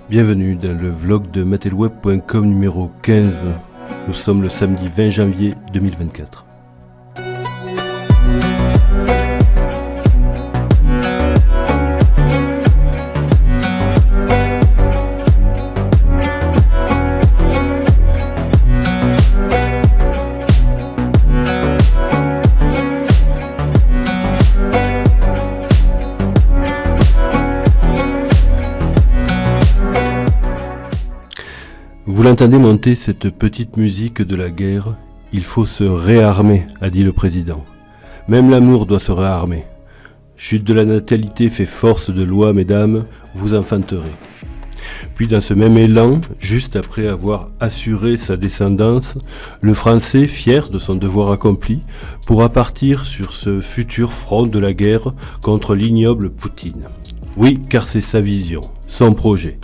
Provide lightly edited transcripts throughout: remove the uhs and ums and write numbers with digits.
Bienvenue dans le vlog de matelweb.com numéro 15. Nous sommes le samedi 20 janvier 2024. Vous l'entendez monter cette petite musique de la guerre, il faut se réarmer, a dit le président. Même l'amour doit se réarmer. Chute de la natalité fait force de loi, mesdames, vous enfanterez. Puis dans ce même élan, juste après avoir assuré sa descendance, le Français, fier de son devoir accompli, pourra partir sur ce futur front de la guerre contre l'ignoble Poutine. Oui, car c'est sa vision, son projet.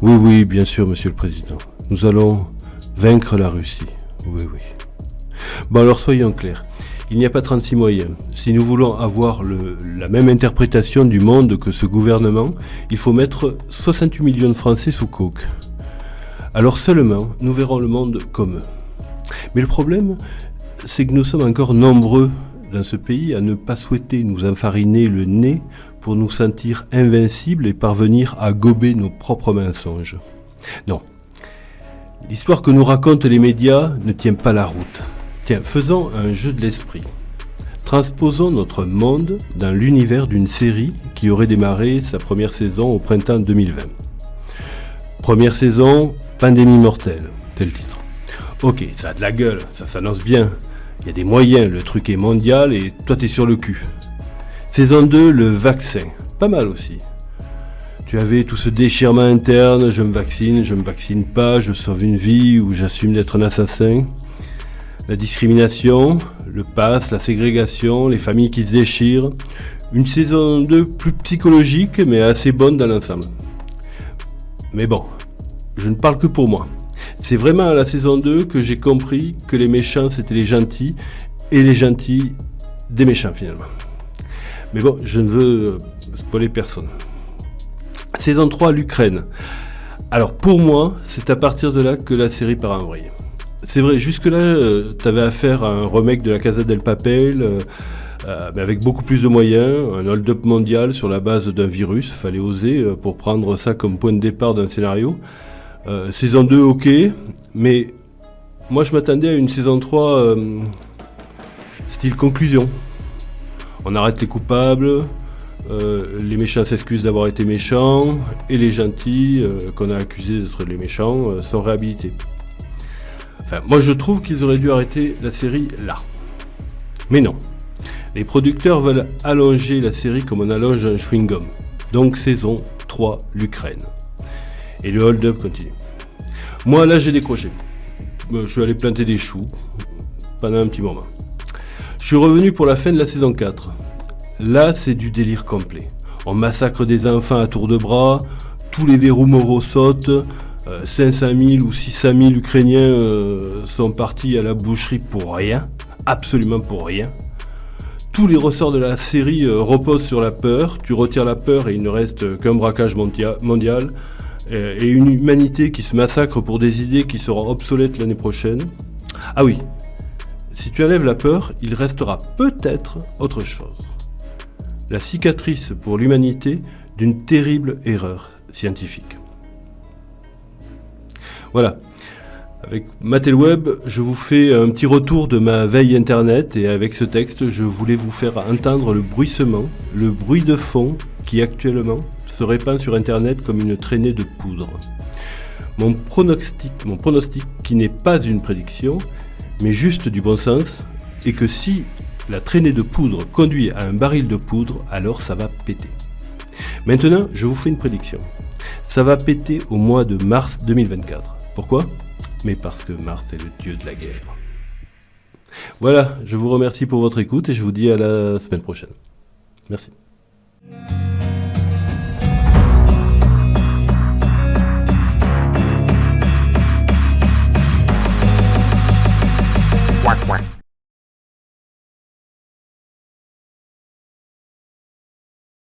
Oui, bien sûr, monsieur le président. Nous allons vaincre la Russie. Oui. Bon, alors soyons clairs. Il n'y a pas 36 moyens. Si nous voulons avoir la même interprétation du monde que ce gouvernement, il faut mettre 68 millions de Français sous coke. Alors seulement, nous verrons le monde comme eux. Mais le problème, c'est que nous sommes encore nombreux dans ce pays à ne pas souhaiter nous enfariner le nez pour nous sentir invincibles et parvenir à gober nos propres mensonges. Non. L'histoire que nous racontent les médias ne tient pas la route. Tiens, faisons un jeu de l'esprit. Transposons notre monde dans l'univers d'une série qui aurait démarré sa première saison au printemps 2020. Première saison, Pandémie mortelle, c'est le titre. Ok, ça a de la gueule, ça s'annonce bien. Il y a des moyens, le truc est mondial et toi t'es sur le cul. Saison 2, le vaccin. Pas mal aussi. Tu avais tout ce déchirement interne, je me vaccine pas, je sauve une vie ou j'assume d'être un assassin. La discrimination, le pass, la ségrégation, les familles qui se déchirent. Une saison 2 plus psychologique mais assez bonne dans l'ensemble. Mais bon, je ne parle que pour moi. C'est vraiment à la saison 2 que j'ai compris que les méchants c'était les gentils et les gentils des méchants finalement. Mais bon, je ne veux spoiler personne. Saison 3, l'Ukraine. Alors pour moi, c'est à partir de là que la série part en vrille. C'est vrai, jusque-là, tu avais affaire à un remake de La Casa del Papel, mais avec beaucoup plus de moyens, un hold-up mondial sur la base d'un virus, fallait oser pour prendre ça comme point de départ d'un scénario. Saison 2, ok, mais moi je m'attendais à une saison 3 style conclusion. On arrête les coupables, les méchants s'excusent d'avoir été méchants, et les gentils, qu'on a accusés d'être les méchants, sont réhabilités. Enfin, moi je trouve qu'ils auraient dû arrêter la série là. Mais non. Les producteurs veulent allonger la série comme on allonge un chewing-gum. Donc saison 3, l'Ukraine. Et le hold-up continue. Moi là j'ai décroché. Je suis allé planter des choux pendant un petit moment. Je suis revenu pour la fin de la saison 4. Là, c'est du délire complet. On massacre des enfants à tour de bras, tous les verrous moraux sautent, 500 000 ou 600 000 Ukrainiens sont partis à la boucherie pour rien, absolument pour rien. Tous les ressorts de la série reposent sur la peur, tu retires la peur et il ne reste qu'un braquage mondial, et une humanité qui se massacre pour des idées qui seront obsolètes l'année prochaine. Ah oui. Si tu enlèves la peur, il restera peut-être autre chose. La cicatrice pour l'humanité d'une terrible erreur scientifique. Voilà. Avec Matelweb, je vous fais un petit retour de ma veille internet et avec ce texte, je voulais vous faire entendre le bruissement, le bruit de fond qui actuellement se répand sur internet comme une traînée de poudre. Mon pronostic qui n'est pas une prédiction, mais juste du bon sens, et que si la traînée de poudre conduit à un baril de poudre, alors ça va péter. Maintenant, je vous fais une prédiction. Ça va péter au mois de mars 2024. Pourquoi ? Mais parce que Mars est le dieu de la guerre. Voilà, je vous remercie pour votre écoute et je vous dis à la semaine prochaine. Merci.